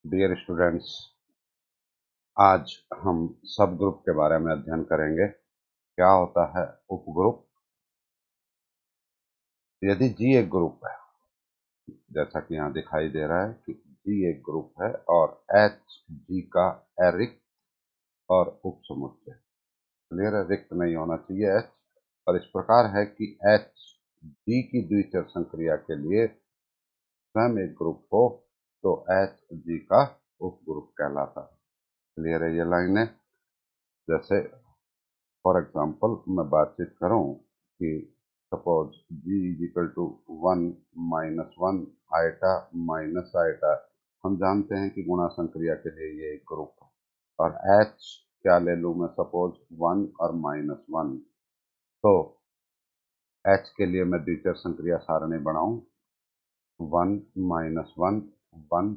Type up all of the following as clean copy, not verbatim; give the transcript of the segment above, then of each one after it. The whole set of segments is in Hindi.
डियर स्टूडेंट्स, आज हम सब ग्रुप के बारे में अध्ययन करेंगे। क्या होता है उपग्रुप? यदि जी एक ग्रुप है, जैसा कि यहाँ दिखाई दे रहा है कि जी एक ग्रुप है और एच जी का रिक्त और उपसमुच्चय। क्लियर है? रिक्त नहीं होना चाहिए एच। और इस प्रकार है कि एच जी की द्विचर संक्रिया के लिए स्वयं एक ग्रुप हो तो एच जी का उपग्रुप कहलाता है। क्लियर है ये लाइन है? जैसे फॉर एग्जाम्पल मैं बातचीत करूं कि suppose g is equal to 1 - 1 iota minus iota. हम जानते हैं कि गुणा संक्रिया के लिए ये एक ग्रुप है। और h क्या ले लूं मैं? सपोज 1 और -1। तो h के लिए मैं द्विचर संक्रिया सारणी बनाऊं 1 - 1 1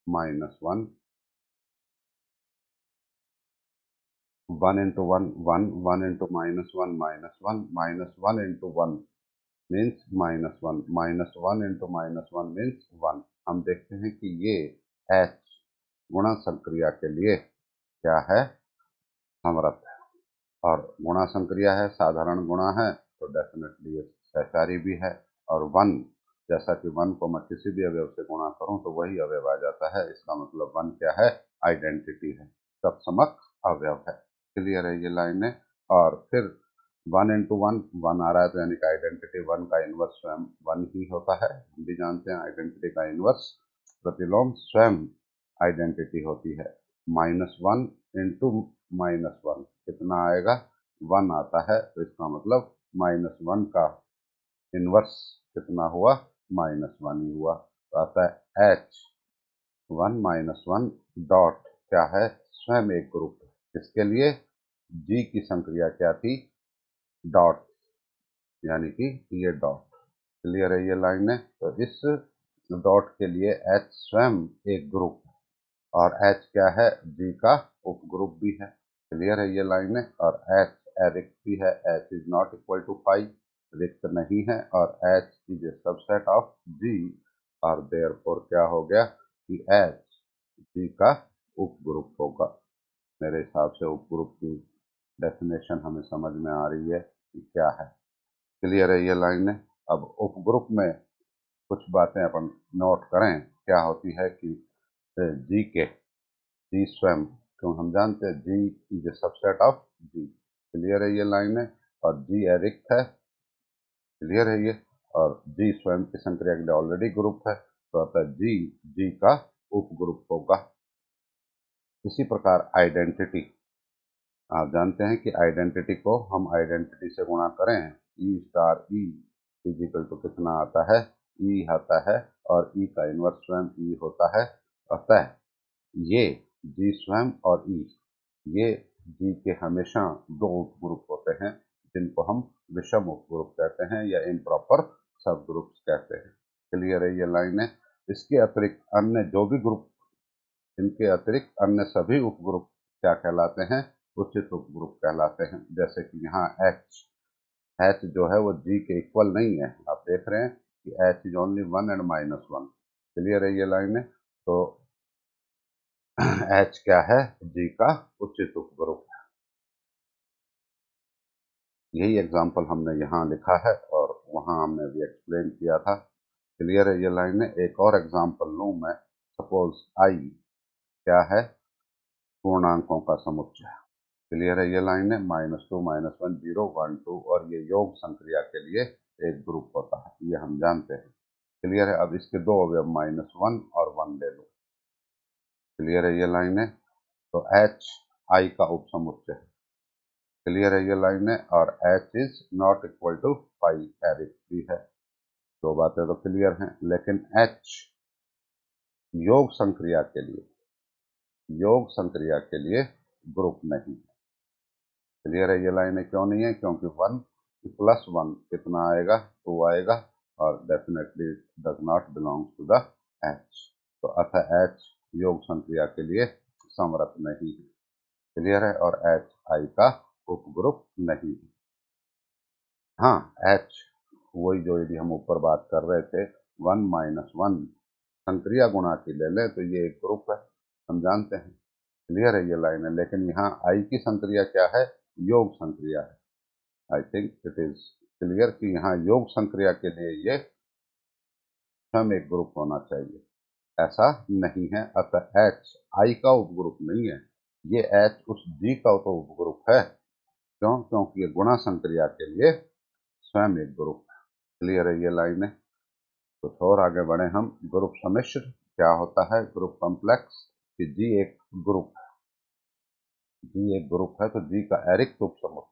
-1 1 into 1 1 1 into -1 -1 -1 into 1 means -1 -1 into -1 means 1। हम देखते हैं कि ये h गुणा संक्रिया के लिए क्या है? समरथ है। और गुणा संक्रिया है, साधारण गुणा है, तो डेफिनेटली ये सहचारी भी है। और 1, जैसा कि 1 को मैं किसी भी अवयव से गुणा करूं तो वही अवयव आ जाता है। इसका मतलब 1 क्या है? आइडेंटिटी है, तत्समक अवयव है। क्लियर है ये लाइन है? और फिर 1 into 1 1 आ रहा है, तो यानी कि आइडेंटिटी 1 का इनवर्स स्वयं 1 ही होता है। हम भी जानते हैं आइडेंटिटी का इनवर्स प्रतिलोम स्वयं आइडेंटिटी होती है। -1 into -1 कितना आएगा? 1 आता है। तो इसका मतलब -1 का इनवर्स कितना हुआ? -1 ही हुआ। तो आता है h 1 - 1 डॉट क्या है? स्वयं एक ग्रुप। इसके लिए g की संक्रिया क्या थी? डॉट, यानी कि ये डॉट। क्लियर है ये लाइन है? तो इस डॉट के लिए h स्वयं एक ग्रुप और h क्या है? g का उपग्रुप भी है। क्लियर है ये लाइन है? और h रिक्त भी है। h is not equal to phi, रिक्त नहीं है। और h is a subset of g। और देयरफॉर क्या हो गया कि h g का उपग्रुप होगा। मेरे हिसाब से उपग्रुप की डेफिनेशन हमें समझ में आ रही है कि क्या है। क्लियर है ये लाइन है? अब उपग्रुप में कुछ बातें अपन नोट करें। क्या होती है कि जी के जी स्वयं, क्यों हम जानते हैं G is a subset of G. Clear है ये लाइन है? और जी रिक्त है। क्लियर है ये? और जी स्वयं की संक्रिया के लिए ऑलरेडी ग्रुप है, तो अतः जी जी का उपग्रुप होगा। इसी प्रकार आइडेंटिटी, आप जानते हैं कि आइडेंटिटी को हम आइडेंटिटी से गुणा करें ई स्टार ई इजिकल टू कितना आता है? ई आता है। और ई का इनवर्स स्वयं ई होता है। अतः ये जी स्वयं और ई, ये जी के हमेशा दो उपग्रुप होते हैं जिनको हम विषम उपग्रुप कहते हैं या इम्प्रॉपर सब ग्रुप्स कहते हैं। क्लियर है ये लाइन है? इसके अतिरिक्त अन्य जो भी ग्रुप, इनके अतिरिक्त अन्य सभी उपग्रुप क्या कहलाते हैं? उचित उपग्रुप कहलाते हैं। जैसे कि यहाँ एच एच जो है वो जी के इक्वल नहीं है। आप देख रहे हैं कि H is only 1 and -1। Clear है ये लाइन है? तो एच क्या है? जी का उचित उपग्रुप है। यही एग्जाम्पल हमने यहाँ लिखा है और वहाँ हमने भी एक्सप्लेन किया था। क्लियर है ये लाइन है? एक और एग्जाम्पल लूँ मैं। सपोज आई क्या है? पूर्णांकों का समुच्चय। क्लियर है ये लाइन है? -2 -1 0 1 2। और ये योग संक्रिया के लिए एक ग्रुप होता है, ये हम जानते हैं। क्लियर है? अब इसके दो अवयव -1 और 1 ले लो। क्लियर है ये लाइन है? तो एच आई का उपसमुच्चय है। क्लियर है ये लाइन है? और H is not equal to phi एरिक भी है। दो बातें तो क्लियर हैं। लेकिन एच योग संक्रिया के लिए, योग संक्रिया के लिए ग्रुप नहीं है। क्लियर है ये लाइन है? क्यों नहीं है? क्योंकि 1 + 1 कितना आएगा? 2 आएगा। और definitely does not belong to the H. तो अतः एच योग संक्रिया के लिए समरथ नहीं है। क्लियर है? और एच आई का उपग्रुप नहीं है। हाँ, एच वही जो यदि हम ऊपर बात कर रहे थे 1 - 1 संक्रिया गुणा की ले लें तो ये एक ग्रुप है, हम जानते हैं। क्लियर है ये लाइन है, लेकिन यहाँ आई की संक्रिया क्या है? योग संक्रिया है। I think it is clear कि यहाँ योग संक्रिया के लिए ये स्वयं एक ग्रुप होना चाहिए, ऐसा नहीं है। अतः एच आई का उपग्रुप नहीं है, ये एच उस जी का तो उपग्रुप है। क्यों? क्योंकि ये गुणा संक्रिया के लिए स्वयं एक ग्रुप है। क्लियर है ये लाइन है। कुछ और आगे बढ़े हम। ग्रुप सम्मिश्र क्या होता है? ग्रुप कॉम्प्लेक्स कि जी एक ग्रुप है, जी एक ग्रुप है तो जी का एरिक्त उपसमुच्चय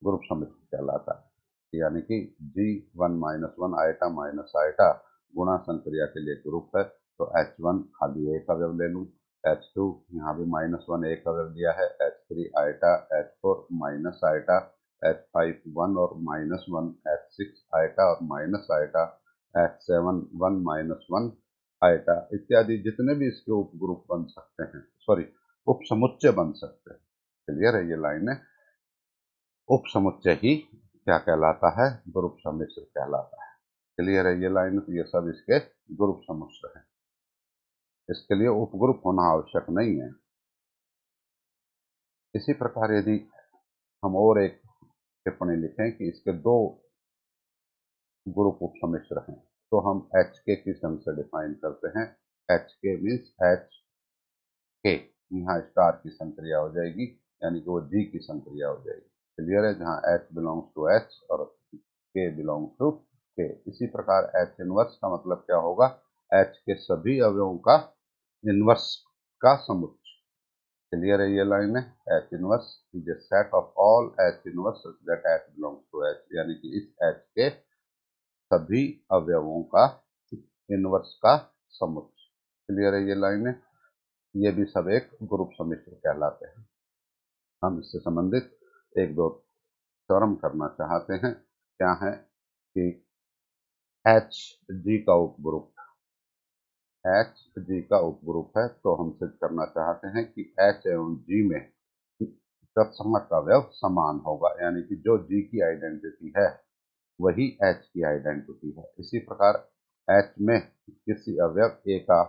ग्रुप सम्मिश्र कहलाता है। यानी कि G one minus one iota minus iota गुणा संक्रिया के लिए ग्रुप है, तो एच वन खाली एक अवयव ले लूँ, एच टू यहाँ भी माइनस वन एक अवयव दिया है, H three iota, H four minus iota, H five one और minus one, H six iota और minus iota, H seven one minus one iota इत्यादि जितने भी इसके उपग्रुप बन सकते हैं, सॉरी उपसमुच्चय बन सकते हैं। क्लियर है ये लाइन है। उपसमुच्चय ही क्या कहलाता है? ग्रुप सम्मिश्र कहलाता है। क्लियर है ये लाइन? तो ये सब इसके ग्रुप सम्मिश्र हैं। इसके लिए उपग्रुप होना आवश्यक नहीं है। इसी प्रकार यदि हम और एक टिप्पणी लिखें कि इसके दो ग्रुप उपसम्मिश्र हैं, तो हम एच के किस ढंग से डिफाइन करते हैं? एच के मीन्स एच के, यहाँ स्टार की संक्रिया हो जाएगी, यानी कि वो जी की संक्रिया हो जाएगी। क्लियर है? जहाँ एच बिलोंग्स टू एच और के बिलोंग्स टू के। इसी प्रकार एच इनवर्स का मतलब क्या होगा? एच के सभी अवयवों का इनवर्स का समुच्चय। क्लियर है ये लाइन है। H inverse is a set of all H inverse that H belongs to H, यानी कि इस एच के सभी अवयवों का इनवर्स का समुच्चय। क्लियर है ये लाइन है। ये भी सब एक ग्रुप सम्मिश्र कहलाते हैं। हम इससे संबंधित एक दो थ्योरम करना चाहते हैं। क्या है कि एच जी का उपग्रुप, एच जी का उपग्रुप है, तो हम सिद्ध करना चाहते हैं कि एच एवं जी में तत्समक अवयव समान होगा, यानी कि जो जी की आइडेंटिटी है वही एच की आइडेंटिटी है। इसी प्रकार एच में किसी अवयव ए का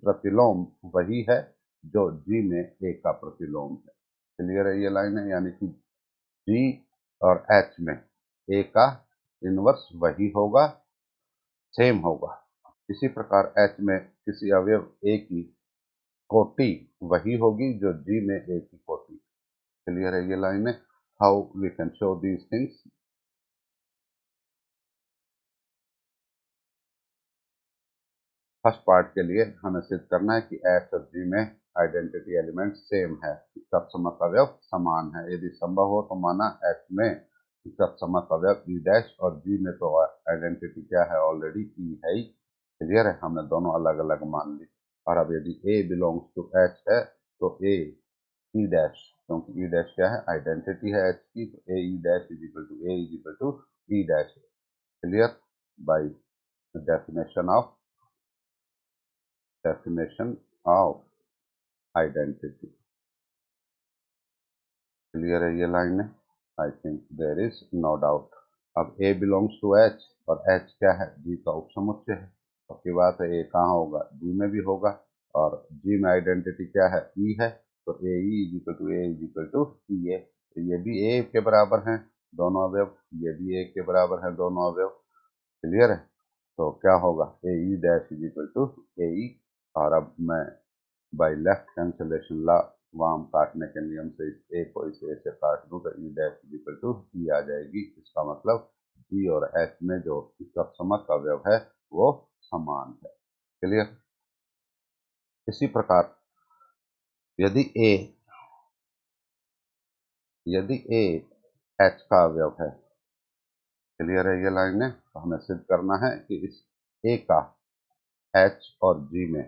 प्रतिलोम वही है जो जी में ए का प्रतिलोम है। क्लियर है ये लाइन है। यानी कि जी और एच में ए का इनवर्स वही होगा, सेम होगा। इसी प्रकार एच में किसी अवयव ए की कोटि वही होगी जो जी में ए की कोटि। क्लियर है ये लाइन है। How we can show these things? First part के लिए हमें सिद्ध करना है कि एच और जी में आइडेंटिटी एलिमेंट सेम है, तत्समक अवयव समान है। यदि संभव हो तो माना एच में तत्समक अवयव ई डैश और जी में तो आइडेंटिटी क्या है? ऑलरेडी ई है ही। क्लियर है? हमने दोनों अलग अलग मान ली। और अब यदि ए बिलोंग्स टू एच है तो ए ई डैश, क्योंकि ई डैश क्या है? आइडेंटिटी है एच की, तो A E dash is equal to A is equal to E dash. Clear? By definition of definition of identity। Clear है ये लाइन है? I think there is no doubt. अब ए बिलोंग्स टू एच और एच क्या है? जी का उपसमुच्चय है। अब की बात है ए कहाँ होगा? जी में भी होगा। और जी में आइडेंटिटी क्या है? ई है, तो A E is equal to A is equal to E A. तो ये भी ए के बराबर हैं दोनों अवयव, ये भी ए के बराबर हैं दोनों अवयव। क्लियर है? तो क्या होगा? A E dash is equal to A E. और अब मैं बाई लेफ्ट कैंसिलेशन लॉ, वाम काटने के नियम से इस ए को इस ए से काट दूं तो ई डैश इक्वल टू ई आ जाएगी। इसका मतलब जी और एच में जो तत्समक अवयव है वो समान है। क्लियर? इसी प्रकार यदि ए एच का अवयव है, क्लियर है ये लाइन है, तो हमें सिद्ध करना है कि इस ए का एच और जी में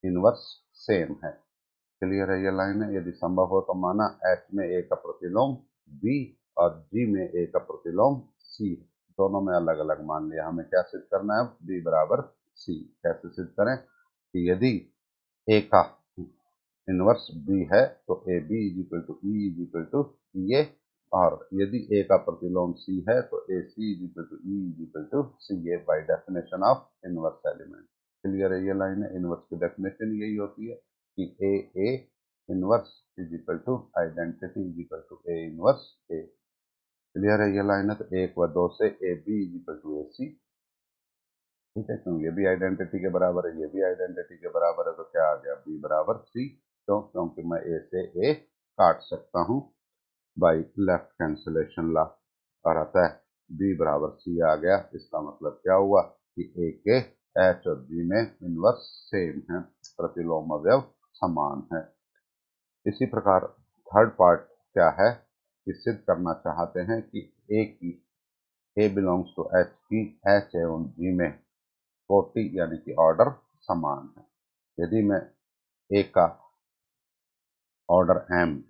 इनवर्स सेम है। क्लियर है ये लाइन है। यदि संभव हो तो माना एच में ए का प्रतिलोम बी और जी में ए का प्रतिलोम सी, दोनों में अलग अलग मान लिया। हमें क्या सिद्ध करना है? बी बराबर सी। कैसे सिद्ध करें? कि यदि ए का इनवर्स बी है तो A B is equal to E is equal to E A, और यदि ए का प्रतिलोम सी है तो A C is equal to E is equal to C A by definition of inverse element. Clear है? ये लाइन है। इनवर्स की डेफिनेशन यही होती है कि A inverse is equal to identity is equal to A inverse A. Clear है? ये लाइन है। तो 1 व 2 से A B is equal to A C. ठीक है, क्यों? ये भी आइडेंटिटी के बराबर है, ये भी आइडेंटिटी के बराबर है, तो क्या आ गया? बी बराबर सी। क्यों? क्योंकि मैं ए से ए काट सकता हूँ बाई लेफ्ट कैंसिलेशन ला, और अतः बी बराबर सी आ गया। इसका मतलब क्या हुआ कि ए के एच और जी में इनवर्स सेम है, प्रतिलोम अवयव समान है। इसी प्रकार थर्ड पार्ट क्या है कि सिद्ध करना चाहते हैं कि ए बिलोंग्स टू एच की एच एवं जी में कोटि यानी कि ऑर्डर समान है। यदि मैं ए का ऑर्डर एम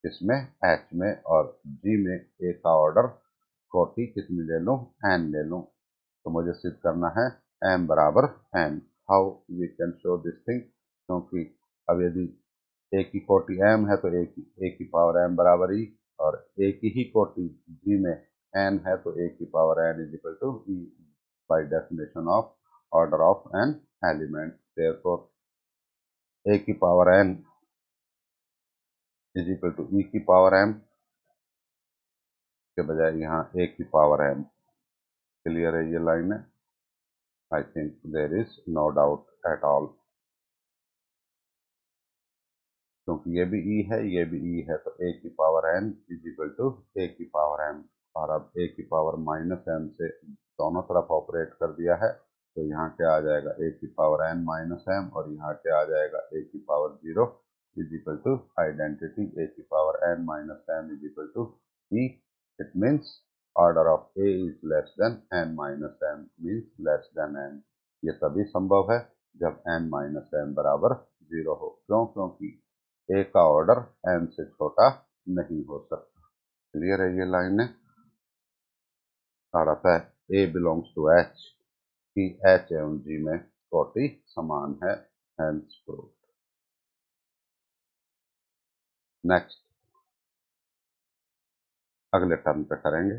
इसमें एच में और जी में ए का ऑर्डर कोटि कितनी ले लूं? एन ले लूं। तो मुझे सिद्ध करना है एम बराबर N. How we can show this thing? क्योंकि अब यदि ए की कोटि एम है तो ए की पावर एम बराबर ई, और ए की ही कोटि जी में एन है तो ए की power N is equal to E by definition of order of N element. Therefore A की power N is equal to E की पावर एम के बजाय यहाँ ए की पावर एम। क्लियर है? ये लाइन है। I think there is no doubt at all, क्योंकि ये भी ई है, ये भी ई है, तो ए की power N is equal to A की पावर एम। और अब ए की पावर माइनस एम से दोनों तरफ ऑपरेट कर दिया है, तो यहाँ क्या आ जाएगा? ए की पावर एन माइनस एम, और यहाँ क्या आ जाएगा? ए की power 0 is equal to identity A की power N minus M is equal to E. It means order of A is less than N minus M, means less than N. ये तभी संभव है जब एन माइनस एम बराबर 0 हो। क्यों? क्योंकि ए का ऑर्डर एम से छोटा नहीं हो सकता। क्लियर है? ये लाइन है। और आता है ए बिलोंग्स टू एच की एच एवं जी में कोटि समान है, हेंस प्रूव्ड। नेक्स्ट अगले टर्म पे करेंगे।